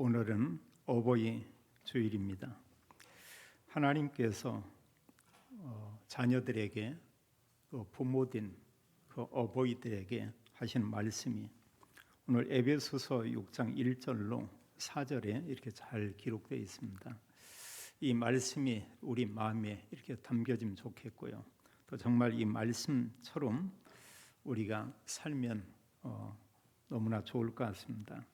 오늘은 어버이 주일입니다. 하나님께서 자녀들에게 부모된 어버이들에게 하신 말씀이 오늘 에베소서 6장 1절로 4절에 이렇게 잘 기록되어 있습니다. 이 말씀이 우리 마음에 이렇게 담겨지면 좋겠고요. 또 정말 이 말씀처럼 우리가 살면 너무나 좋을 것 같습니다.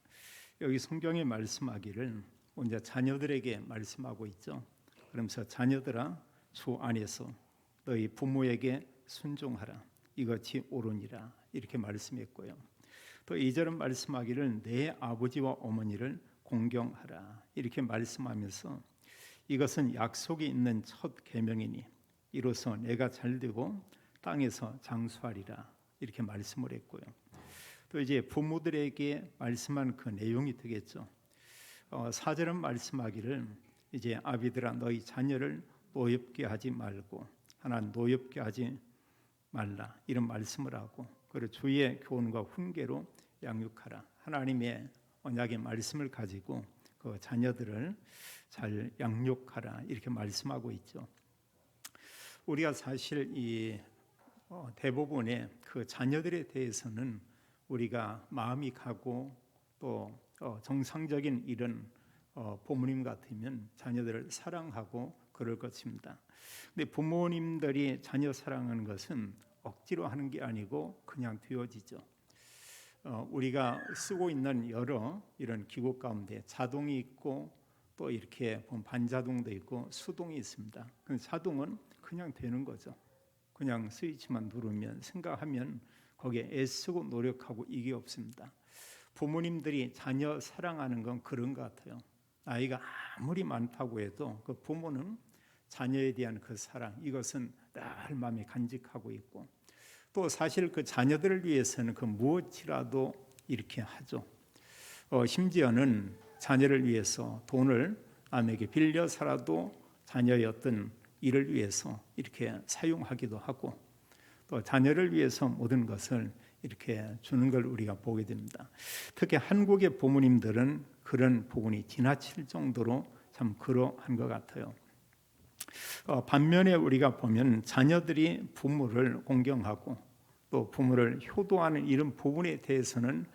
여기 성경에 말씀하기를 먼저 자녀들에게 말씀하고 있죠. 그러면서 자녀들아 주 안에서 너희 부모에게 순종하라 이것이 옳으니라 이렇게 말씀했고요. 또 2절은 말씀하기를 내 아버지와 어머니를 공경하라 이렇게 말씀하면서 이것은 약속이 있는 첫 계명이니 이로써 내가 잘되고 땅에서 장수하리라 이렇게 말씀을 했고요. 또 이제 부모들에게 말씀한 그 내용이 되겠죠. 4절은 말씀하기를 이제 아비들아 너희 자녀를 노엽게 하지 말고 하나 노엽게 하지 말라 이런 말씀을 하고 그리고 주의 교훈과 훈계로 양육하라 하나님의 언약의 말씀을 가지고 그 자녀들을 잘 양육하라 이렇게 말씀하고 있죠. 우리가 사실 이 대부분의 그 자녀들에 대해서는 우리가 마음이 가고 또 정상적인 이런 부모님 같으면 자녀들을 사랑하고 그럴 것입니다. 근데 부모님들이 자녀 사랑하는 것은 억지로 하는 게 아니고 그냥 되어지죠. 우리가 쓰고 있는 여러 이런 기구 가운데 자동이 있고 또 이렇게 반자동도 있고 수동이 있습니다. 자동은 그냥 되는 거죠. 그냥 스위치만 누르면 생각하면 거기에 애쓰고 노력하고 이게 없습니다. 부모님들이 자녀 사랑하는 건 그런 것 같아요. 나이가 아무리 많다고 해도 그 부모는 자녀에 대한 그 사랑 이것은 늘 마음에 간직하고 있고 또 사실 그 자녀들을 위해서는 그 무엇이라도 이렇게 하죠. 심지어는 자녀를 위해서 돈을 남에게 빌려서라도 자녀의 어떤 일을 위해서 이렇게 사용하기도 하고 또 자녀를 위해서 모든 것을 이렇게 주는 걸 우리가 보게 됩니다. 특히 한국의 부모님들은 그런 부분이 지나칠 정도로 참 그러한 것 같아요. 반면에 우리가 보면 자녀들이 부모를 공경하고 또 부모를 효도하는 이런 부분에 대해서는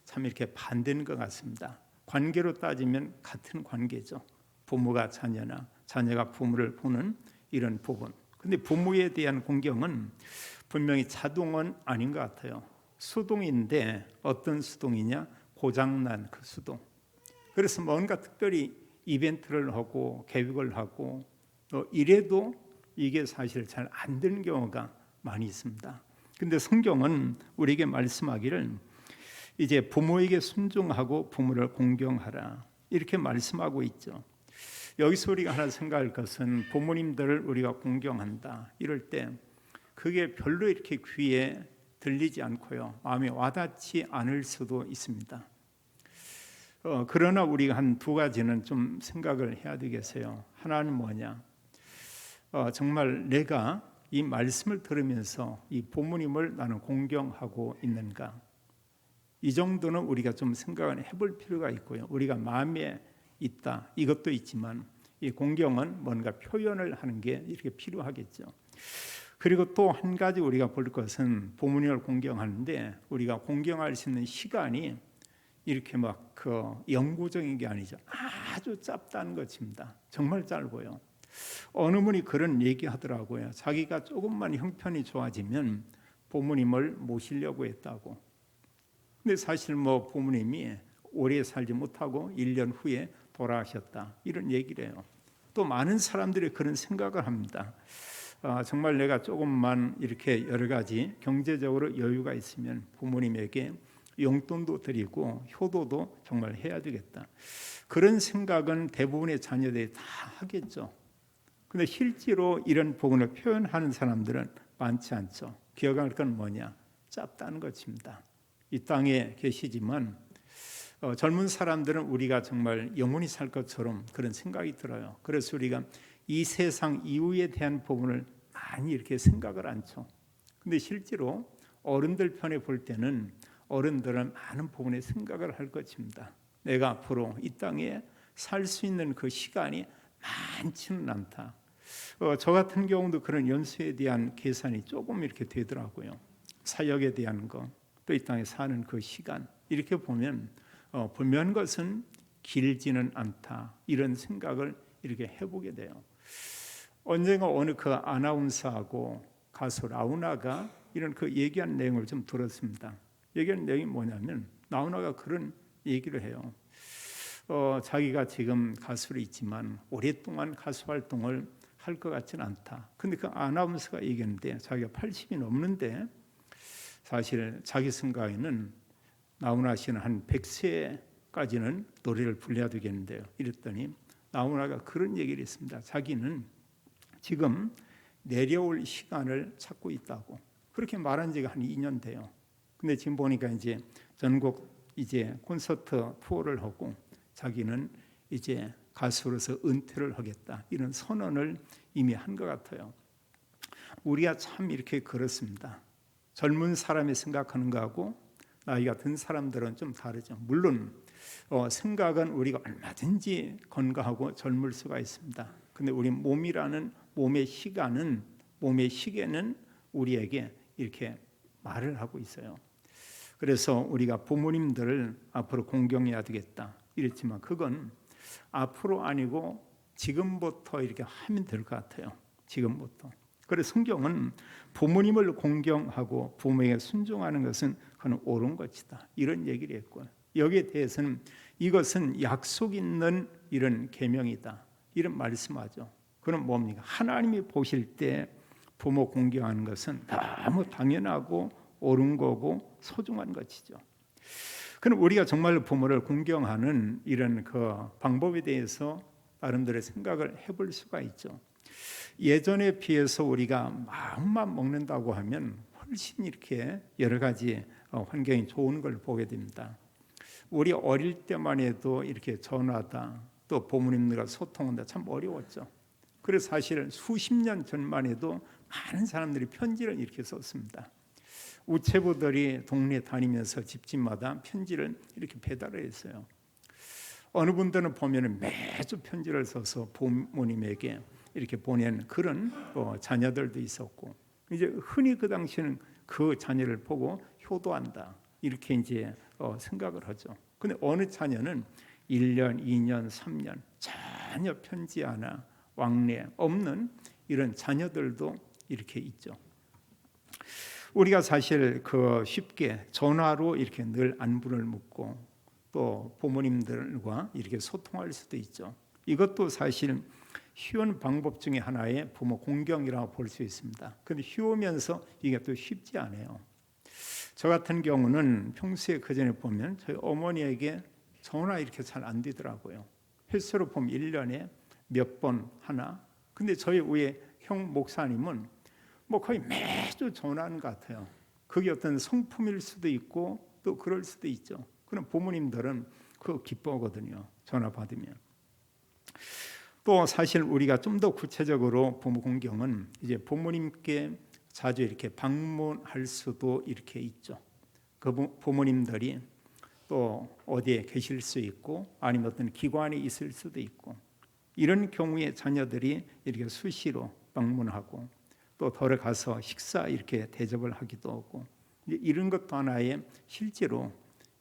참 이렇게 반대인 것 같습니다. 관계로 따지면 같은 관계죠. 부모가 자녀나 자녀가 부모를 보는 이런 부분. 근데 부모에 대한 공경은 분명히 자동은 아닌 것 같아요. 수동인데 어떤 수동이냐? 고장난 그 수동. 그래서 뭔가 특별히 이벤트를 하고 계획을 하고 또 이래도 이게 사실 잘 안 되는 경우가 많이 있습니다. 근데 성경은 우리에게 말씀하기를 이제 부모에게 순종하고 부모를 공경하라 이렇게 말씀하고 있죠. 여기서 우리가 하나 생각할 것은 부모님들을 우리가 공경한다 이럴 때 그게 별로 이렇게 귀에 들리지 않고요 마음에 와닿지 않을 수도 있습니다. 그러나 우리가 한 두 가지는 좀 생각을 해야 되겠어요. 하나는 뭐냐? 정말 내가 이 말씀을 들으면서 이 부모님을 나는 공경하고 있는가? 이 정도는 우리가 좀 생각을 해볼 필요가 있고요. 우리가 마음에 있다 이것도 있지만 이 공경은 뭔가 표현을 하는 게 이렇게 필요하겠죠. 그리고 또 한 가지 우리가 볼 것은 부모님을 공경하는데 우리가 공경할 수 있는 시간이 이렇게 막 그 영구적인 게 아니죠. 아주 짧다는 것입니다. 정말 짧고요. 어느 분이 그런 얘기 하더라고요. 자기가 조금만 형편이 좋아지면 부모님을 모시려고 했다고. 근데 사실 뭐 부모님이 오래 살지 못하고 1년 후에 돌아가셨다 이런 얘기를 해요. 또 많은 사람들이 그런 생각을 합니다. 정말 내가 조금만 이렇게 여러 가지 경제적으로 여유가 있으면 부모님에게 용돈도 드리고 효도도 정말 해야 되겠다. 그런 생각은 대부분의 자녀들이 다 하겠죠. 그런데 실제로 이런 부분을 표현하는 사람들은 많지 않죠. 기억할 건 뭐냐? 짧다는 것입니다. 이 땅에 계시지만 젊은 사람들은 우리가 정말 영원히 살 것처럼 그런 생각이 들어요. 그래서 우리가 이 세상 이후에 대한 부분을 많이 이렇게 생각을 않죠. 근데 실제로 어른들 편에 볼 때는 어른들은 많은 부분에 생각을 할 것입니다. 내가 앞으로 이 땅에 살 수 있는 그 시간이 많지는 않다. 저 같은 경우도 그런 연수에 대한 계산이 조금 이렇게 되더라고요. 사역에 대한 거, 또 이 땅에 사는 그 시간, 이렇게 보면 분명한 것은 길지는 않다, 이런 생각을 이렇게 해보게 돼요. 언젠가 어느 그 아나운서하고 가수 라우나가 이런 그 얘기한 내용을 좀 들었습니다. 얘기한 내용이 뭐냐면, 라우나가 그런 얘기를 해요. 자기가 지금 가수로 있지만 오랫동안 가수 활동을 할 것 같지는 않다. 근데 그 아나운서가 얘기했는데, 자기가 80이 넘는데 사실 자기 생각에는 라우나 씨는 한 100세까지는 노래를 불러야 되겠는데요. 이랬더니 라우나가 그런 얘기를 했습니다. 자기는 지금 내려올 시간을 찾고 있다고. 그렇게 말한 지가 한 2년 돼요. 근데 지금 보니까 이제 전국 이제 콘서트 투어를 하고 자기는 이제 가수로서 은퇴를 하겠다, 이런 선언을 이미 한 것 같아요. 우리가 참 이렇게 그렇습니다. 젊은 사람이 생각하는 거하고 나이가 든 사람들은 좀 다르죠. 물론 생각은 우리가 얼마든지 건강하고 젊을 수가 있습니다. 근데 우리 몸이라는 몸의 시간은, 몸의 시계는 우리에게 이렇게 말을 하고 있어요. 그래서 우리가 부모님들을 앞으로 공경해야 되겠다 이랬지만, 그건 앞으로 아니고 지금부터 이렇게 하면 될 것 같아요. 지금부터. 그래서 성경은 부모님을 공경하고 부모에게 순종하는 것은 그건 옳은 것이다, 이런 얘기를 했고요. 여기에 대해서는 이것은 약속 있는 이런 계명이다, 이런 말씀하죠. 그럼 뭡니까? 하나님이 보실 때 부모 공경하는 것은 너무 당연하고 옳은 거고 소중한 것이죠. 그럼 우리가 정말 부모를 공경하는 이런 그 방법에 대해서 나름대로 생각을 해볼 수가 있죠. 예전에 비해서 우리가 마음만 먹는다고 하면 훨씬 이렇게 여러 가지 환경이 좋은 걸 보게 됩니다. 우리 어릴 때만 해도 이렇게 전화다, 또 부모님들과 소통한다 참 어려웠죠. 그래서 사실 수십 년 전만 해도 많은 사람들이 편지를 이렇게 썼습니다. 우체부들이 동네 다니면서 집집마다 편지를 이렇게 배달을 했어요. 어느 분들은 보면 매주 편지를 써서 부모님에게 이렇게 보낸 그런 자녀들도 있었고, 이제 흔히 그 당시에는 그 자녀를 보고 효도한다, 이렇게 이제 생각을 하죠. 근데 어느 자녀는 1년, 2년, 3년 전혀 편지 하나 왕래 없는 이런 자녀들도 이렇게 있죠. 우리가 사실 그 쉽게 전화로 이렇게 늘 안부를 묻고 또 부모님들과 이렇게 소통할 수도 있죠. 이것도 사실 쉬운 방법 중에 하나의 부모 공경이라고 볼 수 있습니다. 그런데 쉬우면서 이게 또 쉽지 않아요. 저 같은 경우는 평소에 그 전에 보면 저희 어머니에게 전화 이렇게 잘 안 되더라고요. 횟수로 보면 1년에 몇 번 하나. 근데 저희 위에 형 목사님은 뭐 거의 매주 전화하는 것 같아요. 그게 어떤 성품일 수도 있고 또 그럴 수도 있죠. 그럼 부모님들은 그거 기뻐하거든요, 전화 받으면. 또 사실 우리가 좀 더 구체적으로 부모 공경은 이제 부모님께 자주 이렇게 방문할 수도 이렇게 있죠. 그 부모님들이 또 어디에 계실 수 있고 아니면 어떤 기관에 있을 수도 있고, 이런 경우에 자녀들이 이렇게 수시로 방문하고 또 들어가서 식사 이렇게 대접을 하기도 하고, 이런 것도 하나의 실제로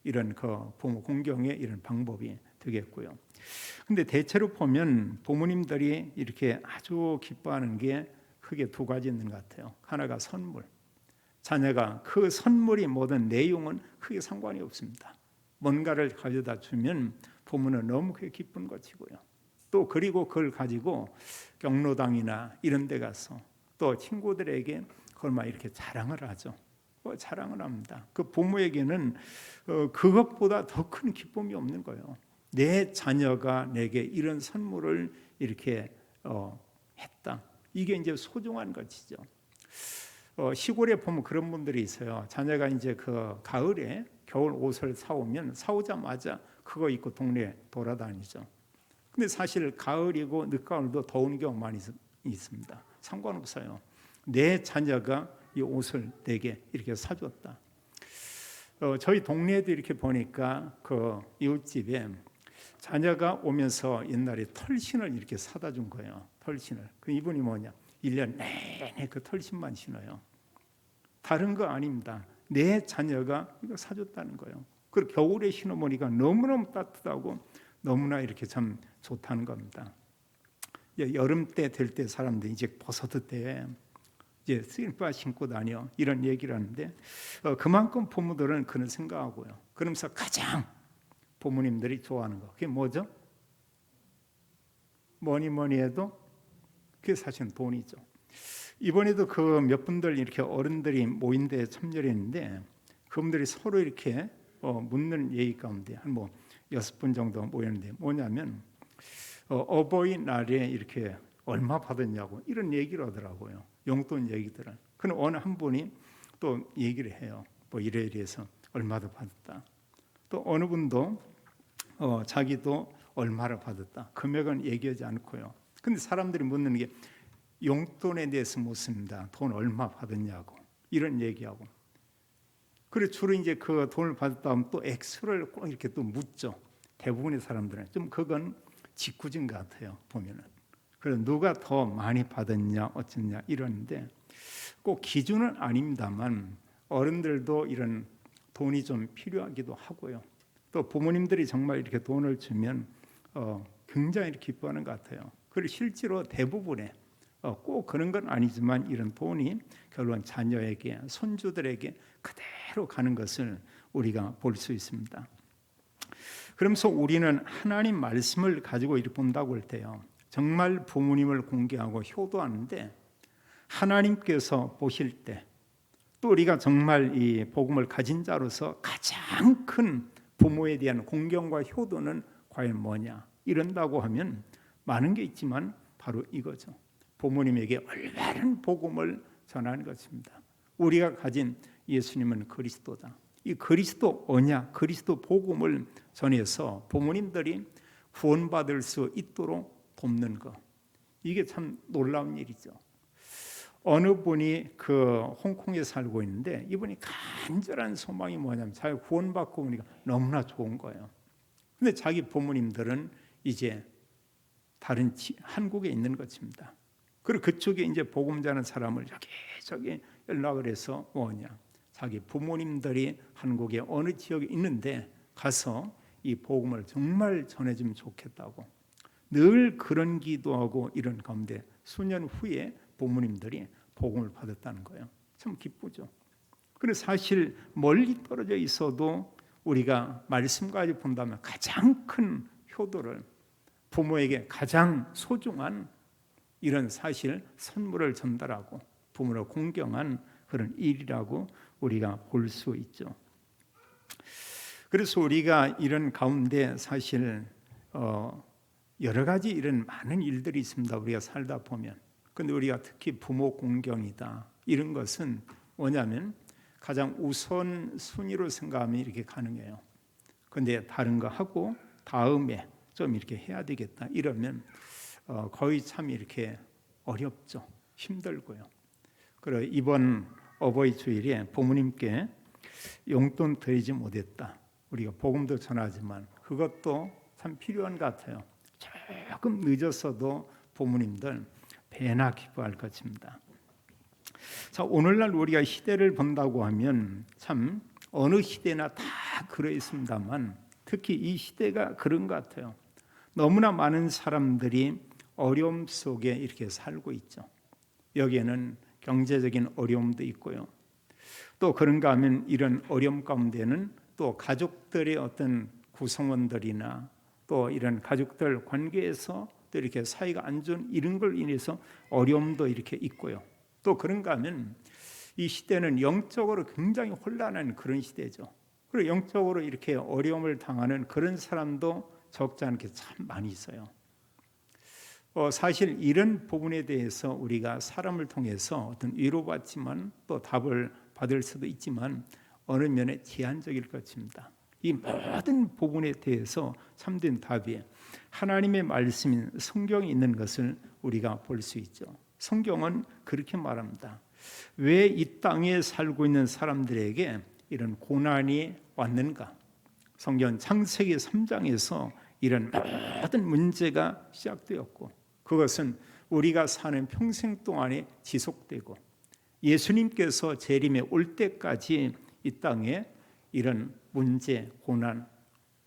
이런 그 부모 공경의 이런 방법이 되겠고요. 근데 대체로 보면 부모님들이 이렇게 아주 기뻐하는 게 크게 두 가지 있는 것 같아요. 하나가 선물. 자녀가 그 선물이 뭐든 내용은 크게 상관이 없습니다. 뭔가를 가져다 주면 부모는 너무 그게 기쁜 것이고요. 또 그리고 그걸 가지고 경로당이나 이런 데 가서 또 친구들에게 그걸 막 이렇게 자랑을 하죠. 자랑을 합니다. 그 부모에게는 그것보다 더 큰 기쁨이 없는 거예요. 내 자녀가 내게 이런 선물을 이렇게 했다. 이게 이제 소중한 것이죠. 시골에 보면 그런 분들이 있어요. 자녀가 이제 그 가을에 겨울 옷을 사오면 사오자마자 그거 입고 동네에 돌아다니죠. 근데 사실 가을이고 늦가을도 더운 경우 많이 있습니다. 상관없어요. 내 자녀가 이 옷을 내게 이렇게 사줬다. 저희 동네에도 이렇게 보니까 그 이웃집에 자녀가 오면서 옛날에 털신을 이렇게 사다 준 거예요. 털신을. 그 이분이 뭐냐? 1년 내내 그 털신만 신어요. 다른 거 아닙니다. 내 자녀가 이거 사줬다는 거예요. 그리고 겨울에 신어보니까 너무너무 따뜻하고 너무나 이렇게 참 좋다는 겁니다. 여름 때 될 때 사람들이 이제 버섯을 때 이제 슬리퍼 신고 다녀 이런 얘기를 하는데 그만큼 부모들은 그런 생각하고요. 그러면서 가장 부모님들이 좋아하는 거 그게 뭐죠? 뭐니 해도 그게 사실은 돈이죠. 이번에도 그 몇 분들 이렇게 어른들이 모인 데 참여를 했는데 그분들이 서로 이렇게 묻는 얘기 가운데 한 뭐 6분 정도 모였는데 뭐냐면 어버이날에 이렇게 얼마 받았냐고 이런 얘기를 하더라고요. 용돈 얘기들은. 그럼 어느 한 분이 또 얘기를 해요. 뭐 이래서 얼마도 받았다. 또 어느 분도 자기도 얼마를 받았다. 금액은 얘기하지 않고요. 근데 사람들이 묻는 게 용돈에 대해서 묻습니다. 돈 얼마 받았냐고 이런 얘기하고. 그리고 주로 이제 그 돈을 받았다 하면 또 액수를 꼭 이렇게 또 묻죠. 대부분의 사람들은 좀 그건 짓궂은 것 같아요. 보면은. 그래서 누가 더 많이 받았냐 어쩌냐 이러는데 꼭 기준은 아닙니다만 어른들도 이런 돈이 좀 필요하기도 하고요. 또 부모님들이 정말 이렇게 돈을 주면 굉장히 기뻐하는 것 같아요. 그리고 실제로 대부분의 꼭 그런 건 아니지만 이런 돈이 결국은 자녀에게 손주들에게 그대로 가는 것을 우리가 볼 수 있습니다. 그러면서 우리는 하나님 말씀을 가지고 이렇게 본다고 할 때요. 정말 부모님을 공경하고 효도하는데 하나님께서 보실 때 또 우리가 정말 이 복음을 가진 자로서 가장 큰 부모에 대한 공경과 효도는 과연 뭐냐? 이런다고 하면 많은 게 있지만 바로 이거죠. 부모님에게 올바른 복음을 전하는 것입니다. 우리가 가진 예수님은 그리스도다. 이 그리스도 언약, 그리스도 복음을 전해서 부모님들이 구원받을 수 있도록 돕는 것. 이게 참 놀라운 일이죠. 어느 분이 그 홍콩에 살고 있는데 이분이 간절한 소망이 뭐냐면 자기 구원받고 보니까 너무나 좋은 거예요. 근데 자기 부모님들은 이제 다른 한국에 있는 것입니다. 그리고 그쪽에 이제 복음 전하는 사람을 여기저기 연락을 해서 뭐냐? 자기 부모님들이 한국의 어느 지역에 있는데 가서 이 복음을 정말 전해주면 좋겠다고 늘 그런 기도하고 이런 가운데 수년 후에 부모님들이 복음을 받았다는 거예요. 참 기쁘죠. 그런데 사실 멀리 떨어져 있어도 우리가 말씀까지 본다면 가장 큰 효도를 부모에게 가장 소중한 이런 사실 선물을 전달하고 부모를 공경한 그런 일이라고 우리가 볼 수 있죠. 그래서 우리가 이런 가운데 사실 여러 가지 이런 많은 일들이 있습니다. 우리가 살다 보면. 근데 우리가 특히 부모 공경이다. 이런 것은 뭐냐면 가장 우선 순위로 생각하면 이렇게 가능해요. 근데 다른 거 하고 다음에 좀 이렇게 해야 되겠다. 이러면 거의 참 이렇게 어렵죠. 힘들고요. 그리고 이번 어버이 주일에 부모님께 용돈 드리지 못했다. 우리가 복음도 전하지만 그것도 참 필요한 것 같아요. 조금 늦었어도 부모님들 배나 기뻐할 것입니다. 자, 오늘날 우리가 시대를 본다고 하면 참 어느 시대나 다 그러 있습니다만 특히 이 시대가 그런 것 같아요. 너무나 많은 사람들이 어려움 속에 이렇게 살고 있죠. 여기에는 경제적인 어려움도 있고요. 또 그런가 하면 이런 어려움 가운데는 또 가족들의 어떤 구성원들이나 또 이런 가족들 관계에서 또 이렇게 사이가 안 좋은 이런 걸 인해서 어려움도 이렇게 있고요. 또 그런가 하면 이 시대는 영적으로 굉장히 혼란한 그런 시대죠. 그리고 영적으로 이렇게 어려움을 당하는 그런 사람도 적지 않게 참 많이 있어요. 사실 이런 부분에 대해서 우리가 사람을 통해서 어떤 위로받지만 또 답을 받을 수도 있지만 어느 면에 제한적일 것입니다. 이 모든 부분에 대해서 참된 답이 하나님의 말씀인 성경에 있는 것을 우리가 볼 수 있죠. 성경은 그렇게 말합니다. 왜 이 땅에 살고 있는 사람들에게 이런 고난이 왔는가? 성경 창세기 3장에서 이런 모든 문제가 시작되었고, 그것은 우리가 사는 평생 동안에 지속되고, 예수님께서 재림에 올 때까지 이 땅에 이런 문제, 고난,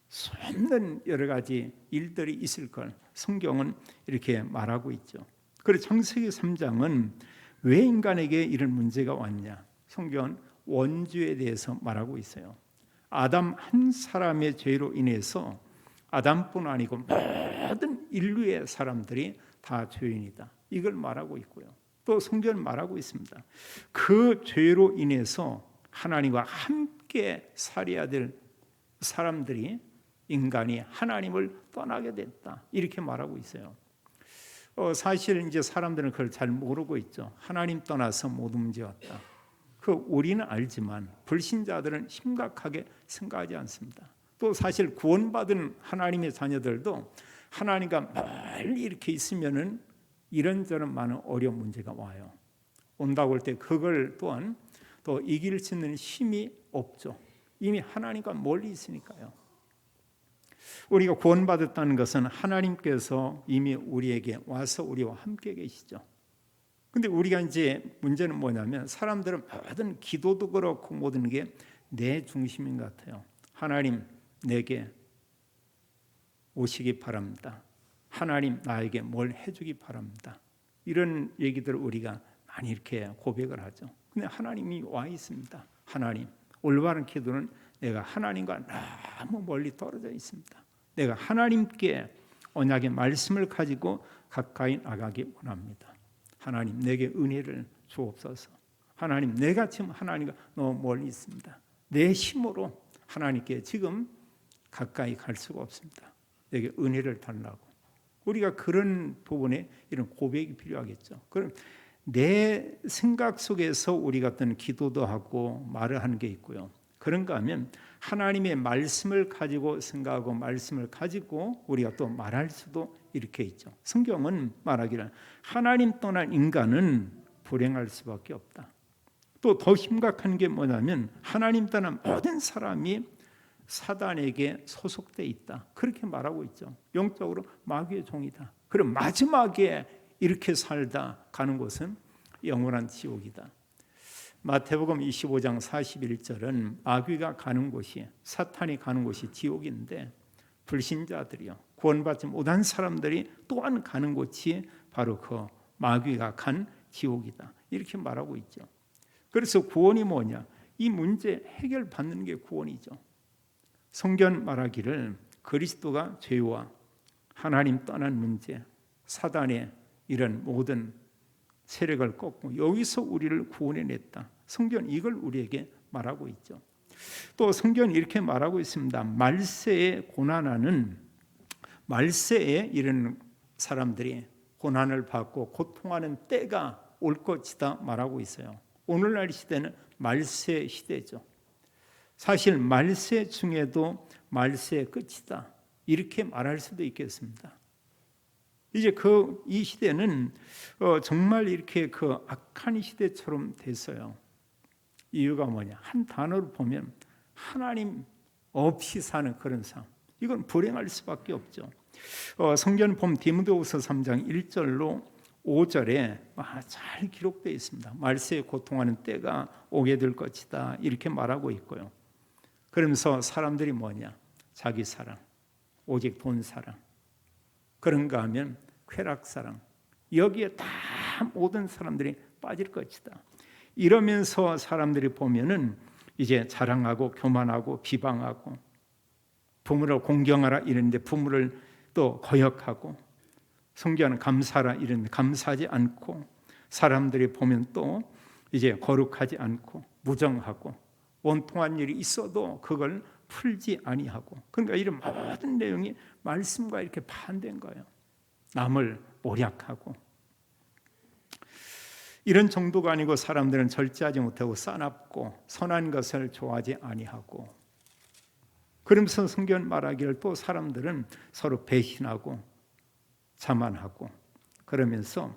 수없는 여러 가지 일들이 있을 걸 성경은 이렇게 말하고 있죠. 그래서 창세기 3장은 왜 인간에게 이런 문제가 왔냐? 성경은 원죄에 대해서 말하고 있어요. 아담 한 사람의 죄로 인해서 아담뿐 아니고 모든 인류의 사람들이 다 죄인이다. 이걸 말하고 있고요. 또 성경은 말하고 있습니다. 그 죄로 인해서 하나님과 함께 살아야 될 사람들이, 인간이 하나님을 떠나게 됐다. 이렇게 말하고 있어요. 사실 이제 사람들은 그걸 잘 모르고 있죠. 하나님 떠나서 모든 문제 왔다. 우리는 알지만 불신자들은 심각하게 생각하지 않습니다. 또 사실 구원받은 하나님의 자녀들도 하나님과 멀리 이렇게 있으면은 이런저런 많은 어려운 문제가 와요. 온다고 할 때 그걸 또한 또 이길 수 있는 힘이 없죠. 이미 하나님과 멀리 있으니까요. 우리가 구원받았다는 것은 하나님께서 이미 우리에게 와서 우리와 함께 계시죠. 근데 우리가 이제 문제는 뭐냐면, 사람들은 모든 기도도 그렇고 모든 게 내 중심인 것 같아요. 하나님 내게 오시기 바랍니다. 하나님 나에게 뭘 해주기 바랍니다. 이런 얘기들을 우리가 많이 이렇게 고백을 하죠. 근데 하나님이 와 있습니다. 하나님, 올바른 기도는 내가 하나님과 너무 멀리 떨어져 있습니다. 내가 하나님께 언약의 말씀을 가지고 가까이 나가기 원합니다. 하나님 내게 은혜를 주옵소서. 하나님 내가 지금 하나님과 너무 멀리 있습니다. 내 힘으로 하나님께 지금 가까이 갈 수가 없습니다. 내게 은혜를 달라고. 우리가 그런 부분에 이런 고백이 필요하겠죠. 그럼 내 생각 속에서 우리가 어떤 기도도 하고 말을 하는 게 있고요. 그런가 하면 하나님의 말씀을 가지고 생각하고 말씀을 가지고 우리가 또 말할 수도 이렇게 있죠. 성경은 말하기를 하나님 떠난 인간은 불행할 수밖에 없다. 또 더 심각한 게 뭐냐면 하나님 떠난 모든 사람이 사단에게 소속돼 있다. 그렇게 말하고 있죠. 영적으로 마귀의 종이다. 그럼 마지막에 이렇게 살다 가는 곳은 영원한 지옥이다. 마태복음 25장 41절은 마귀가 가는 곳이, 사탄이 가는 곳이 지옥인데, 불신자들이요, 구원받지 못한 사람들이 또한 가는 곳이 바로 그 마귀가 간 지옥이다. 이렇게 말하고 있죠. 그래서 구원이 뭐냐? 이 문제 해결받는 게 구원이죠. 성경 말하기를 그리스도가 죄와 하나님 떠난 문제, 사단의 이런 모든 세력을 꺾고 여기서 우리를 구원해냈다. 성경은 이걸 우리에게 말하고 있죠. 또 성경은 이렇게 말하고 있습니다. 말세에 고난하는, 말세에 이런 사람들이 고난을 받고 고통하는 때가 올 것이다 말하고 있어요. 오늘날 시대는 말세 시대죠. 사실 말세 중에도 말세의 끝이다, 이렇게 말할 수도 있겠습니다. 이제 이 시대는 정말 이렇게 악한 시대처럼 됐어요. 이유가 뭐냐? 한 단어로 보면 하나님 없이 사는 그런 삶. 이건 불행할 수밖에 없죠. 성경 보면 디모데후서 3장 1절로 5절에 잘 기록되어 있습니다. 말세에 고통하는 때가 오게 될 것이다, 이렇게 말하고 있고요. 그러면서 사람들이 뭐냐? 자기 사랑, 오직 돈 사랑, 그런가 하면 쾌락 사랑, 여기에 다 모든 사람들이 빠질 것이다. 이러면서 사람들이 보면은 이제 자랑하고 교만하고 비방하고 부모를 공경하라 이러는데 부모를 또 거역하고, 성경은 감사하라 이러는데 감사하지 않고, 사람들이 보면 또 이제 거룩하지 않고 무정하고, 원통한 일이 있어도 그걸 풀지 아니하고, 그러니까 이런 모든 내용이 말씀과 이렇게 반대인 거예요. 남을 모략하고, 이런 정도가 아니고 사람들은 절제하지 못하고 싸납고 선한 것을 좋아하지 아니하고, 그러면서 성경 말하기를 또 사람들은 서로 배신하고 자만하고, 그러면서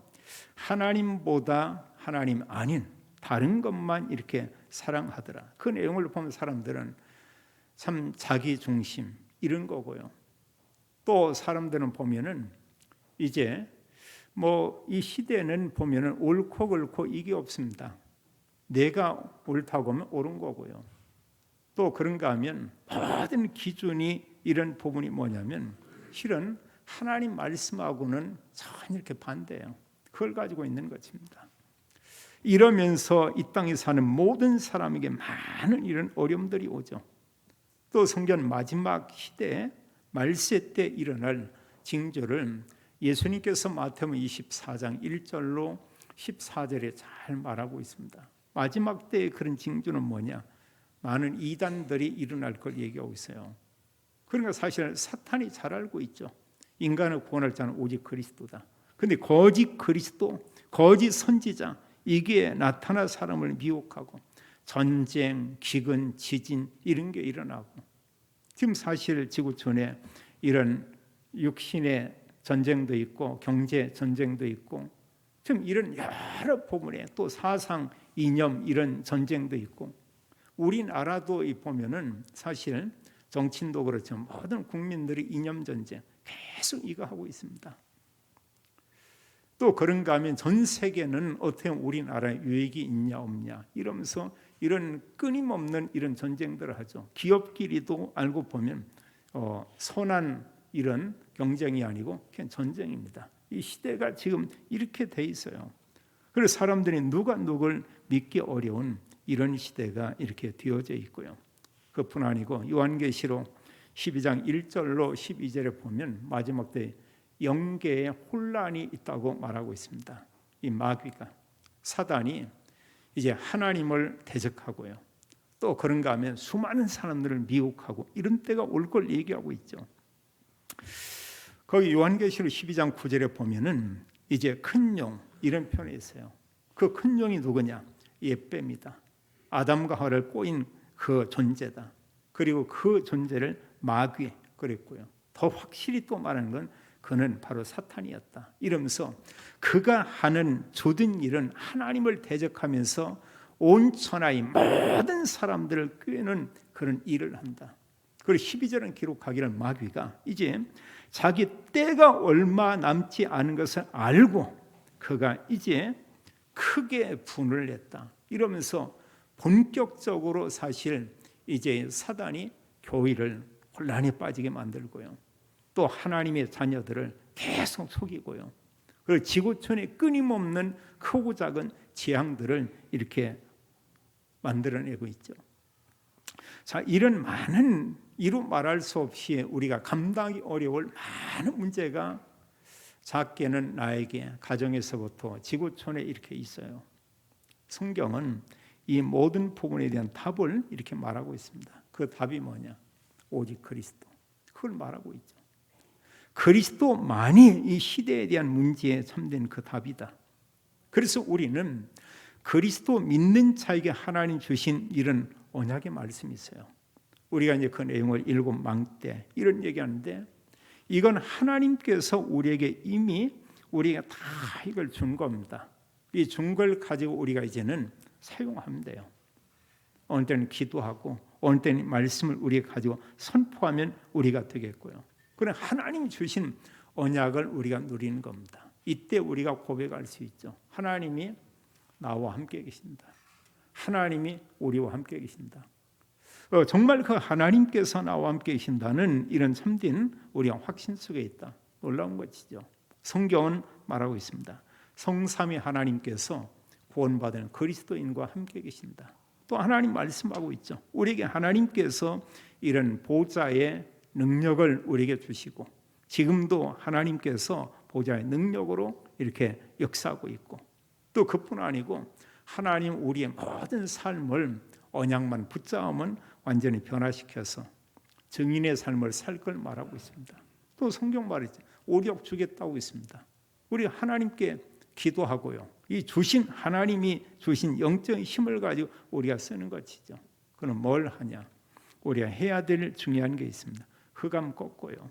하나님보다 하나님 아닌 다른 것만 이렇게 사랑하더라. 그 내용을 보면 사람들은 참 자기 중심 이런 거고요. 또 사람들은 보면은 이제 뭐 이 시대는 보면은 옳고 그렇고 이게 없습니다. 내가 옳다고 하면 옳은 거고요. 또 그런가 하면 모든 기준이 이런 부분이 뭐냐면 실은 하나님 말씀하고는 전혀 이렇게 반대예요. 그걸 가지고 있는 것입니다. 이러면서 이 땅에 사는 모든 사람에게 많은 이런 어려움들이 오죠. 또 성경 마지막 시대에 말세 때 일어날 징조를 예수님께서 마태복음 24장 1절로 14절에 잘 말하고 있습니다. 마지막 때의 그런 징조는 뭐냐? 많은 이단들이 일어날 걸 얘기하고 있어요. 그러니까 사실 사탄이 잘 알고 있죠. 인간을 구원할 자는 오직 그리스도다. 그런데 거짓 그리스도, 거짓 선지자 이게 나타나 사람을 미혹하고 전쟁, 기근, 지진 이런 게 일어나고 지금 사실 지구촌에 이런 육신의 전쟁도 있고 경제 전쟁도 있고 지금 이런 여러 부분에 또 사상, 이념 이런 전쟁도 있고 우리나라도 보면은 사실 정치인도 그렇죠. 모든 국민들이 이념 전쟁 계속 이거 하고 있습니다. 또 그런가 하면 전 세계는 어떻게 우리나라에 유익이 있냐 없냐 이러면서 이런 끊임없는 이런 전쟁들을 하죠. 기업끼리도 알고 보면 선한 이런 경쟁이 아니고 그냥 전쟁입니다. 이 시대가 지금 이렇게 돼 있어요. 그래서 사람들이 누가 누굴 믿기 어려운 이런 시대가 이렇게 되어져 있고요. 그뿐 아니고 요한계시록 12장 1절로 12절에 보면 마지막 때 영계에 혼란이 있다고 말하고 있습니다. 이 마귀가 사단이 이제 하나님을 대적하고요. 또 그런가 하면 수많은 사람들을 미혹하고 이런 때가 올 걸 얘기하고 있죠. 거기 요한계시록 12장 9절에 보면은 이제 큰 용 이런 표현이 있어요. 그 큰 용이 누구냐? 옅뱀이다. 아담과 하와를 꼬인 그 존재다. 그리고 그 존재를 마귀 그랬고요. 더 확실히 또 말하는 건 그는 바로 사탄이었다. 이러면서 그가 하는 모든 일은 하나님을 대적하면서 온 천하의 모든 사람들을 꾀는 그런 일을 한다. 그리고 12절은 기록하기를 마귀가 이제 자기 때가 얼마 남지 않은 것을 알고 그가 이제 크게 분을 냈다. 이러면서 본격적으로 사실 이제 사단이 교회를 혼란에 빠지게 만들고요. 또 하나님의 자녀들을 계속 속이고요. 그리고 지구촌에 끊임없는 크고 작은 재앙들을 이렇게 만들어내고 있죠. 자, 이런 많은 이루 말할 수 없이 우리가 감당하기 어려울 많은 문제가 작게는 나에게 가정에서부터 지구촌에 이렇게 있어요. 성경은 이 모든 부분에 대한 답을 이렇게 말하고 있습니다. 그 답이 뭐냐? 오직 그리스도. 그걸 말하고 있죠. 그리스도만이 이 시대에 대한 문제에 참된 그 답이다. 그래서 우리는 그리스도 믿는 자에게 하나님 주신 이런 언약의 말씀이 있어요. 우리가 이제 그 내용을 일곱 망대 이런 얘기하는데 이건 하나님께서 우리에게 이미 우리가 다 이걸 준 겁니다. 이 준 걸 가지고 우리가 이제는 사용하면 돼요. 어느 때는 기도하고 어느 때는 말씀을 우리가 가지고 선포하면 우리가 되겠고요. 그런 하나님이 주신 언약을 우리가 누리는 겁니다. 이때 우리가 고백할 수 있죠. 하나님이 나와 함께 계신다. 하나님이 우리와 함께 계신다. 정말 그 하나님께서 나와 함께 계신다는 이런 참된 우리가 확신 속에 있다. 놀라운 것이죠. 성경은 말하고 있습니다. 성삼위 하나님께서 구원받은 그리스도인과 함께 계신다. 또 하나님 말씀하고 있죠. 우리에게 하나님께서 이런 보좌의 능력을 우리에게 주시고 지금도 하나님께서 보좌의 능력으로 이렇게 역사하고 있고 또 그뿐 아니고 하나님 우리의 모든 삶을 언약만 붙잡으면 완전히 변화시켜서 증인의 삶을 살 걸 말하고 있습니다. 또 성경 말이죠. 오력 주겠다고 있습니다. 우리 하나님께 기도하고요. 이 주신 하나님이 주신 영적인 힘을 가지고 우리가 쓰는 것이죠. 그럼 뭘 하냐? 우리가 해야 될 중요한 게 있습니다. 흑암 꺾고요.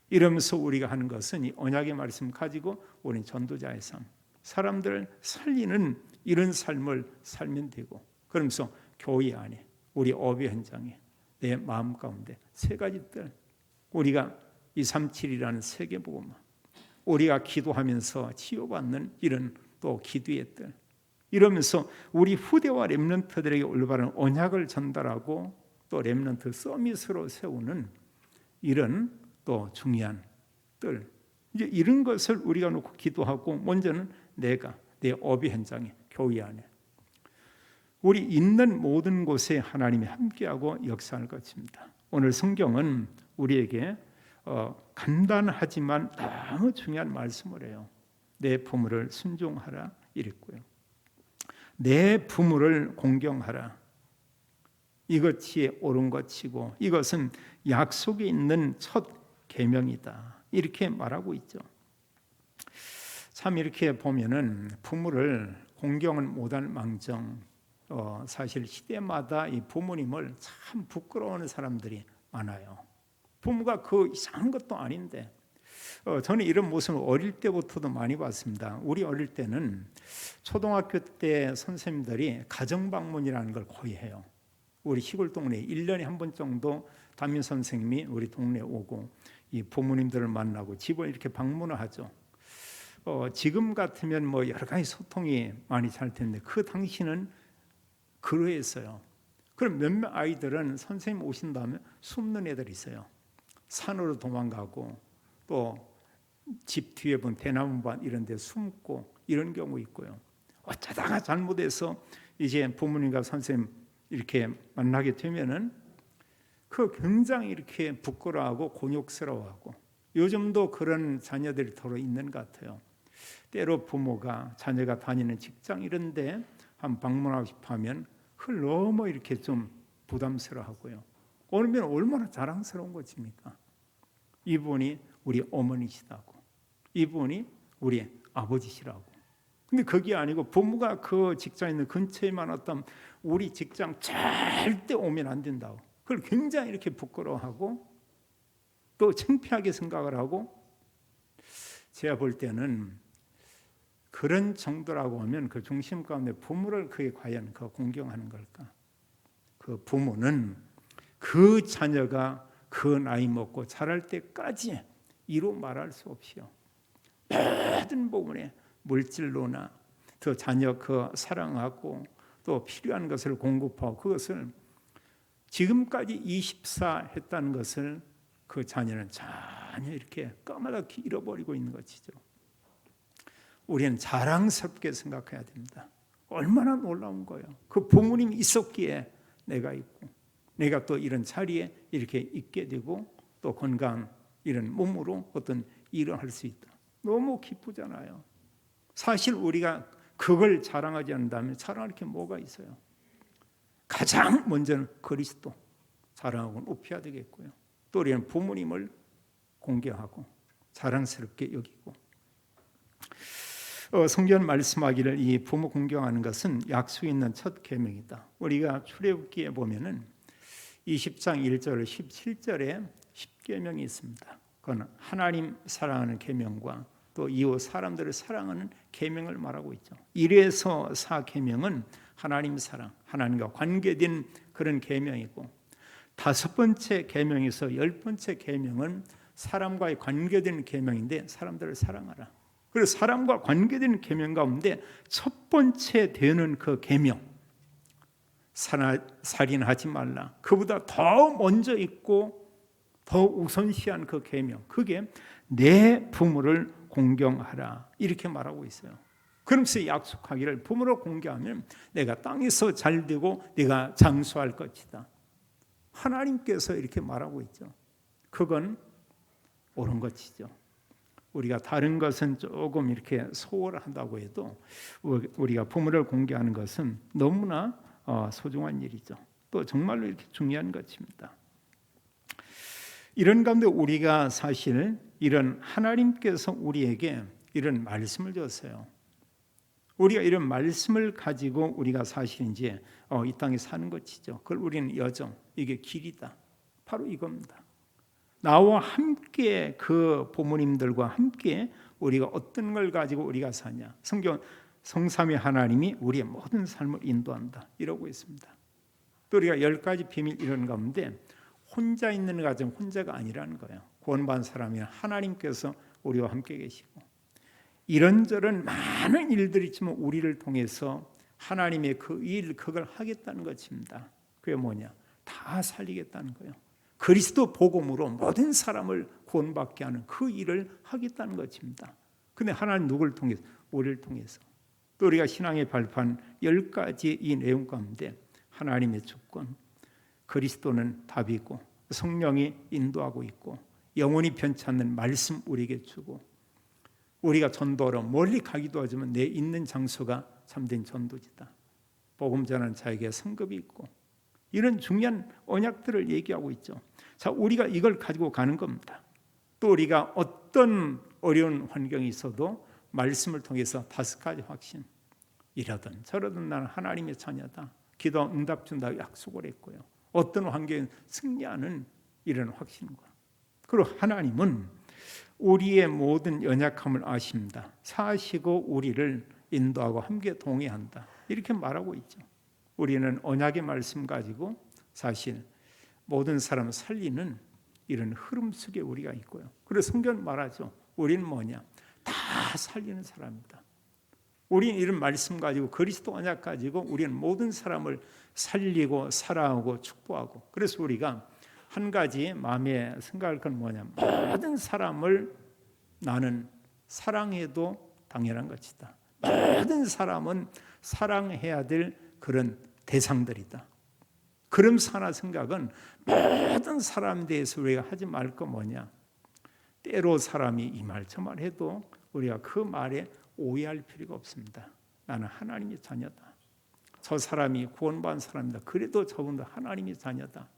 이러면서 우리가 하는 것은 이 언약의 말씀 가지고 우리는 전도자의 삶. 사람들을 살리는 이런 삶을 살면 되고, 그러면서 교회 안에, 우리 업의 현장에, 내 마음 가운데 세 가지 뜰, 우리가 237이라는 세계복음, 우리가 기도하면서 치유받는 이런 또 기도의 뜰, 이러면서 우리 후대와 렘넌트들에게 올바른 언약을 전달하고 또 렘넌트 서밋으로 세우는 이런 또 중요한 뜰, 이제 이런 것을 우리가 놓고 기도하고, 먼저는 내가 내 업의 현장에, 교회 안에, 우리 있는 모든 곳에 하나님이 함께하고 역사할 것입니다. 오늘 성경은 우리에게 간단하지만 너무 중요한 말씀을 해요. 내 부모를 순종하라 이랬고요. 내 부모를 공경하라. 이것이 옳은 것이고 이것은 약속에 있는 첫 계명이다. 이렇게 말하고 있죠. 참 이렇게 보면은 부모를 공경은 못할 망정, 사실 시대마다 이 부모님을 참 부끄러워하는 사람들이 많아요. 부모가 그 이상한 것도 아닌데, 저는 이런 모습을 어릴 때부터도 많이 봤습니다. 우리 어릴 때는 초등학교 때 선생님들이 가정방문이라는 걸 거의 해요. 우리 시골 동네에 1년에 한 번 정도 담임 선생님이 우리 동네에 오고 이 부모님들을 만나고 집을 이렇게 방문을 하죠. 지금 같으면 뭐 여러 가지 소통이 많이 잘 텐데 그 당시는 그러했어요. 그럼 몇몇 아이들은 선생님 오신 다음에 숨는 애들이 있어요. 산으로 도망가고 또 집 뒤에 본 대나무밭 이런 데 숨고 이런 경우 있고요. 어쩌다가 잘못해서 이제 부모님과 선생님 이렇게 만나게 되면은 그 굉장히 이렇게 부끄러워하고 곤욕스러워하고, 요즘도 그런 자녀들이 더러 있는 것 같아요. 때로 부모가 자녀가 다니는 직장 이런 데 한 방문하고 싶어 하면 그걸 너무 이렇게 좀 부담스러워하고요. 오면 얼마나 자랑스러운 것입니까? 이분이 우리 어머니시다고, 이분이 우리 아버지시라고. 근데 그게 아니고 부모가 그 직장에 있는 근처에만 왔다면 우리 직장 절대 오면 안 된다고, 그걸 굉장히 이렇게 부끄러워하고 또 창피하게 생각을 하고, 제가 볼 때는 그런 정도라고 하면 그 중심 가운데 부모를 그게 과연 그 공경하는 걸까? 그 부모는 그 자녀가 그 나이 먹고 자랄 때까지 이루 말할 수 없이요, 모든 부분에 물질로나 그 자녀 그 사랑하고 또 필요한 것을 공급하고 그것을 지금까지 24 했다는 것을 그 자녀는 전혀 이렇게 까마득히 잃어버리고 있는 것이죠. 우리는 자랑스럽게 생각해야 됩니다. 얼마나 놀라운 거예요. 그 부모님이 있었기에 내가 있고, 내가 또 이런 자리에 이렇게 있게 되고, 또 건강한 이런 몸으로 어떤 일을 할 수 있다. 너무 기쁘잖아요. 사실 우리가 그걸 자랑하지 않는다면 자랑할 게 뭐가 있어요? 가장 먼저는 그리스도 자랑하고 높여야 되겠고요. 또 우리는 부모님을 공경하고 자랑스럽게 여기고, 성경 말씀하기를 이 부모 공경하는 것은 약속 있는 첫 계명이다. 우리가 출애굽기에 보면은 20장 1절 17절에 10계명이 있습니다. 그건 하나님 사랑하는 계명과 또 이웃 사람들을 사랑하는 계명을 말하고 있죠. 1에서 4계명은 하나님 사랑, 하나님과 관계된 그런 계명이고, 5번째 계명에서 10번째 계명은 사람과의 관계된 계명인데 사람들을 사랑하라. 그래서 사람과 관계된 계명 가운데 첫 번째 되는 그 계명, 살인하지 말라, 그보다 더 먼저 있고 더 우선시한 그 계명, 그게 내 부모를 공경하라 이렇게 말하고 있어요. 그러면서 약속하기를 부모를 공경하면 내가 땅에서 잘되고 내가 장수할 것이다. 하나님께서 이렇게 말하고 있죠. 그건 옳은 것이죠. 우리가 다른 것은 조금 이렇게 소홀하다고 해도 우리가 부모를 공경하는 것은 너무나 소중한 일이죠. 또 정말로 이렇게 중요한 것입니다. 이런 가운데 우리가 사실 이런 하나님께서 우리에게 이런 말씀을 줬어요. 우리가 이런 말씀을 가지고 우리가 사실 이제 이 땅에 사는 것이죠. 그걸 우리는 여정, 이게 길이다. 바로 이겁니다. 나와 함께 그 부모님들과 함께 우리가 어떤 걸 가지고 우리가 사냐. 성삼위 하나님이 우리의 모든 삶을 인도한다 이러고 있습니다. 또 우리가 10가지 비밀 이런 가운데 혼자 있는 가정 혼자가 아니라는 거예요. 구원받은 사람이 하나님께서 우리와 함께 계시고 이런저런 많은 일들이 있지만 우리를 통해서 하나님의 그 일 그걸 하겠다는 것입니다. 그게 뭐냐? 다 살리겠다는 거예요. 그리스도 복음으로 모든 사람을 구원받게 하는 그 일을 하겠다는 것입니다. 근데 하나님 누구를 통해서? 우리를 통해서. 또 우리가 신앙에 발표한 10가지 이 내용 가운데 하나님의 주권, 그리스도는 답이고 성령이 인도하고 있고 영원히 변치 않는 말씀 우리에게 주고 우리가 전도하러 멀리 가기도 하지만 내 있는 장소가 참된 전도지다. 복음 전하는 자에게 성급이 있고 이런 중요한 언약들을 얘기하고 있죠. 자, 우리가 이걸 가지고 가는 겁니다. 또 우리가 어떤 어려운 환경이 있어도 말씀을 통해서 5가지 확신. 이러든 저러든 나는 하나님의 자녀다. 기도 응답 준다고 약속을 했고요. 어떤 환경에 승리하는 이런 확신과 그리고 하나님은 우리의 모든 연약함을 아십니다. 사시고 우리를 인도하고 함께 동행한다. 이렇게 말하고 있죠. 우리는 언약의 말씀 가지고 사실 모든 사람을 살리는 이런 흐름 속에 우리가 있고요. 그래서 성경 말하죠. 우리는 뭐냐? 다 살리는 사람이다. 우리는 이런 말씀 가지고 그리스도 언약 가지고 우리는 모든 사람을 살리고 사랑하고 축복하고 그래서 우리가 한 가지 마음에 생각할 건 뭐냐? 모든 사람을 나는 사랑해도 당연한 것이다. 모든 사람은 사랑해야 될 그런 대상들이다. 그러면서 하나 생각은 모든 사람에 대해서 우리가 하지 말 거 뭐냐? 때로 사람이 이 말 저 말 해도 우리가 그 말에 오해할 필요가 없습니다. 나는 하나님의 자녀다. 저 사람이 구원받은 사람이다. 그래도 저분도 하나님의 자녀다.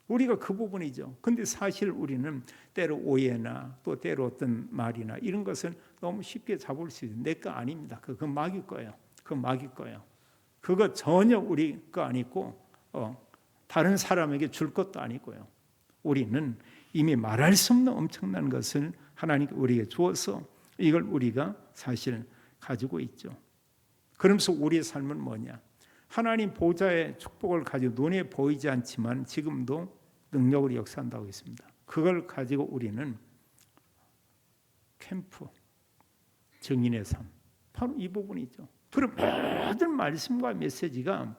우리가 그 부분이죠. 근데 사실 우리는 때로 오해나 또 때로 어떤 말이나 이런 것을 너무 쉽게 잡을 수 있어요. 내 거 아닙니다. 그거 마귀 거예요. 그거 마귀 거예요. 그거 전혀 우리 거 아니고 다른 사람에게 줄 것도 아니고요. 우리는 이미 말할 수 없는 엄청난 것을 하나님께 우리에게 주어서 이걸 우리가 사실 가지고 있죠. 그러면서 우리의 삶은 뭐냐? 하나님 보좌의 축복을 가지고 눈에 보이지 않지만 지금도 능력으로 역사한다고 했습니다. 그걸 가지고 우리는 캠프, 증인의 삶, 바로 이 부분이죠. 그럼 모든 말씀과 메시지가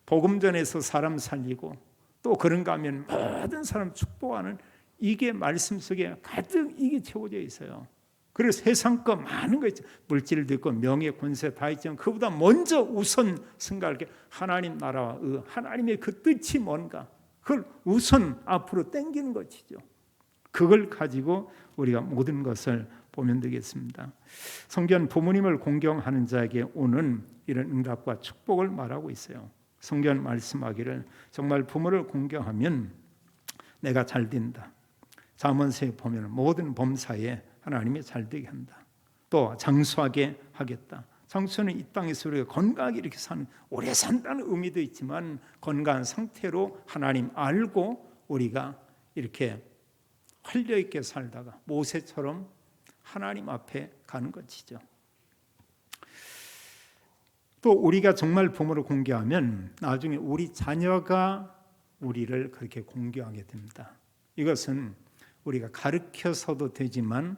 복음 전에서 사람 살리고 또 그런가 하면 모든 사람 축복하는 이게 말씀 속에 가득 이게 채워져 있어요. 그래서 세상 거 많은 거 있죠. 물질도 있고 명예, 권세 다 있지만 그보다 먼저 우선 생각할 게 하나님 나라와 하나님의 그 뜻이 뭔가 그걸 우선 앞으로 당기는 것이죠. 그걸 가지고 우리가 모든 것을 보면 되겠습니다. 성경 부모님을 공경하는 자에게 오는 이런 응답과 축복을 말하고 있어요. 성경 말씀하기를 정말 부모를 공경하면 내가 잘 된다. 잠언서에 보면 모든 범사에 하나님이 잘되게 한다. 또 장수하게 하겠다. 장수는 이 땅에서 우리가 건강하게 이렇게 사는 오래 산다는 의미도 있지만 건강한 상태로 하나님 알고 우리가 이렇게 활력 있게 살다가 모세처럼 하나님 앞에 가는 것이죠. 또 우리가 정말 부모를 공경하면 나중에 우리 자녀가 우리를 그렇게 공경하게 됩니다. 이것은 우리가 가르쳐서도 되지만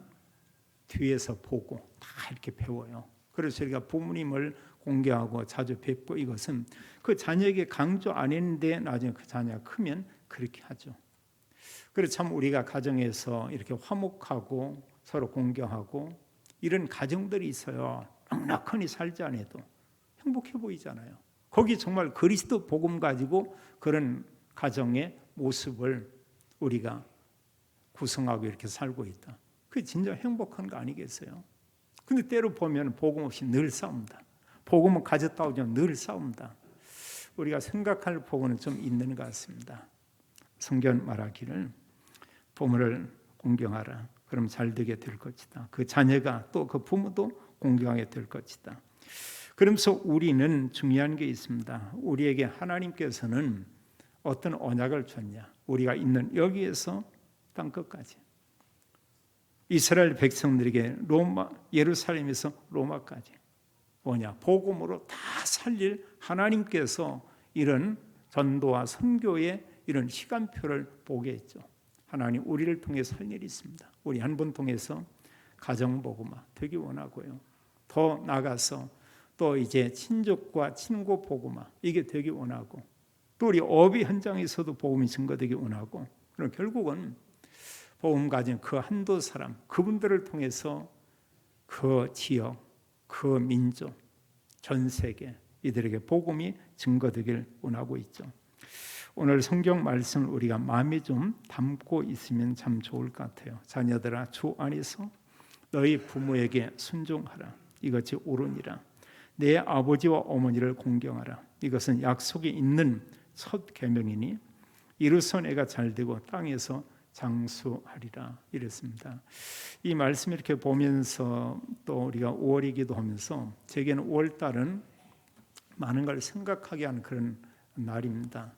뒤에서 보고 다 이렇게 배워요. 그래서 우리가 부모님을 공경하고 자주 뵙고 이것은 그 자녀에게 강조 안 했는데 나중에 그 자녀가 크면 그렇게 하죠. 그래서 참 우리가 가정에서 이렇게 화목하고 서로 공경하고 이런 가정들이 있어요. 넉넉하니 살지 않아도 행복해 보이잖아요. 거기 정말 그리스도 복음 가지고 그런 가정의 모습을 우리가 구성하고 이렇게 살고 있다. 그게 진짜 행복한 거 아니겠어요? 근데 때로 보면 복음 없이 늘 싸웁니다. 복음을 가졌다 오면 늘 싸웁니다. 우리가 생각할 복음은 좀 있는 것 같습니다. 성경 말하기를 부모를 공경하라. 그럼 잘 되게 될 것이다. 그 자녀가 또 그 부모도 공경하게 될 것이다. 그러면서 우리는 중요한 게 있습니다. 우리에게 하나님께서는 어떤 언약을 줬냐? 우리가 있는 여기에서 땅 끝까지 이스라엘 백성들에게 예루살렘에서 로마까지 복음으로 다 살릴 하나님께서 이런 전도와 선교의 이런 시간표를 보게 했죠. 하나님 우리를 통해서 할 일이 있습니다. 우리 한 번 통해서 가정복음화 되기 원하고요. 더 나가서 또 이제 친족과 친구 복음화 이게 되기 원하고, 또 우리 어비 현장에서도 복음이 증거되기 원하고, 그럼 결국은 복음 가진 그 한두 사람, 그분들을 통해서 그 지역, 그 민족, 전 세계 이들에게 복음이 증거되길 원하고 있죠. 오늘 성경 말씀을 우리가 마음에 좀 담고 있으면 참 좋을 것 같아요. 자녀들아, 주 안에서 너희 부모에게 순종하라. 이것이 옳으니라. 내 아버지와 어머니를 공경하라. 이것은 약속이 있는 첫 계명이니 이로써 내가 잘되고 땅에서 장수하리라. 이랬습니다. 이 말씀 이렇게 보면서 또 우리가 5월이기도 하면서 제게는 5월달은 많은 걸 생각하게 하는 그런 날입니다.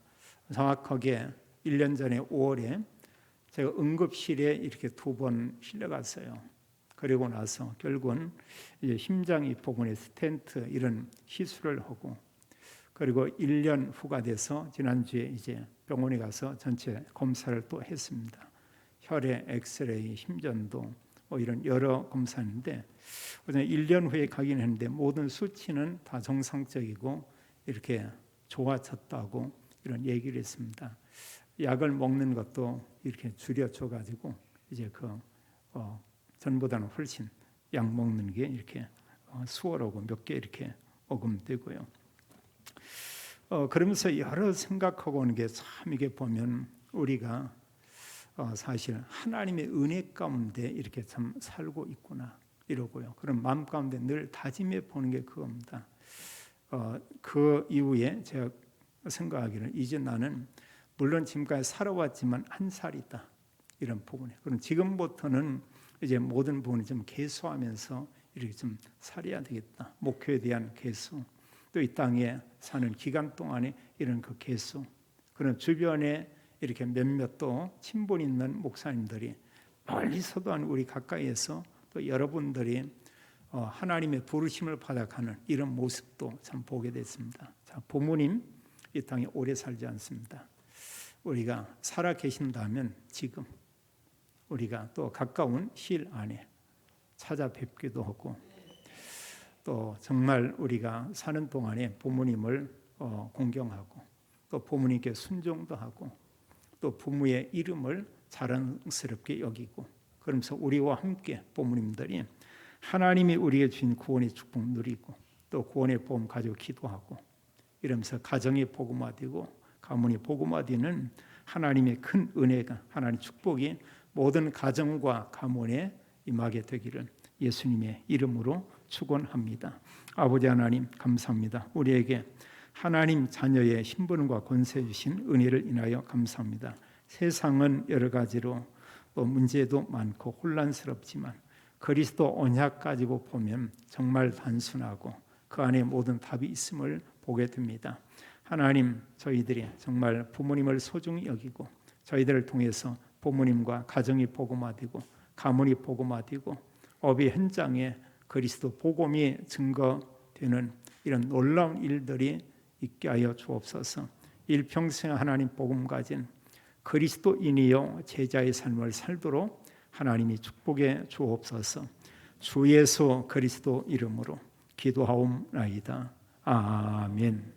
정확하게 1년 전에 5월에 제가 응급실에 이렇게 2번 실려갔어요. 그리고 나서 결국은 이제 심장이 부분에 스텐트 이런 시술을 하고, 그리고 1년 후가 돼서 지난주에 이제 병원에 가서 전체 검사를 또 했습니다. 혈액, 엑스레이, 심전도 이런 여러 검사인데 1년 후에 가긴 했는데 모든 수치는 다 정상적이고 이렇게 좋아졌다고 이런 얘기를 했습니다. 약을 먹는 것도 이렇게 줄여줘 가지고 이제 전보다는 훨씬 약 먹는 게 이렇게 수월하고 몇 개 이렇게 어금되고요. 그러면서 여러 생각하고 오는 게 참 이게 보면 우리가 사실 하나님의 은혜 가운데 이렇게 참 살고 있구나 이러고요. 그런 마음 가운데 늘 다짐해 보는 게 그겁니다. 그 이후에 제가 생각하기는 이제 나는 물론 지금까지 살아왔지만 한 살이다 이런 부분에, 그럼 지금부터는 이제 모든 부분을 좀 개수하면서 이렇게 좀 살아야 되겠다. 목표에 대한 개수, 또 이 땅에 사는 기간 동안에 이런 그 개수, 그런 주변에 이렇게 몇몇 또 친분 있는 목사님들이 멀리서도 아니고 우리 가까이에서 또 여러분들이 하나님의 부르심을 받아가는 이런 모습도 참 보게 됐습니다. 자, 부모님 이 땅에 오래 살지 않습니다. 우리가 살아 계신다면 지금 우리가 또 가까운 시일 안에 찾아뵙기도 하고, 또 정말 우리가 사는 동안에 부모님을 공경하고 또 부모님께 순종도 하고 또 부모의 이름을 자랑스럽게 여기고, 그러면서 우리와 함께 부모님들이 하나님이 우리에게 주신 구원의 축복 누리고 또 구원의 복음 가지고 기도하고, 이러면서 가정이 복음화되고 가문이 복음화되는 하나님의 큰 은혜가, 하나님의 축복이 모든 가정과 가문에 임하게 되기를 예수님의 이름으로 축원합니다. 아버지 하나님 감사합니다. 우리에게 하나님 자녀의 신분과 권세 주신 은혜를 인하여 감사합니다. 세상은 여러 가지로 문제도 많고 혼란스럽지만 그리스도 언약 가지고 보면 정말 단순하고 그 안에 모든 답이 있음을 보게 됩니다. 하나님, 저희들이 정말 부모님을 소중히 여기고 저희들을 통해서 부모님과 가정이 복음화되고 가문이 복음화되고 업의 현장에 그리스도 복음이 증거되는 이런 놀라운 일들이 있게 하여 주옵소서. 일평생 하나님 복음 가진 그리스도인이요 제자의 삶을 살도록 하나님이 축복해 주옵소서. 주 예수 그리스도 이름으로 기도하옵나이다. 아멘.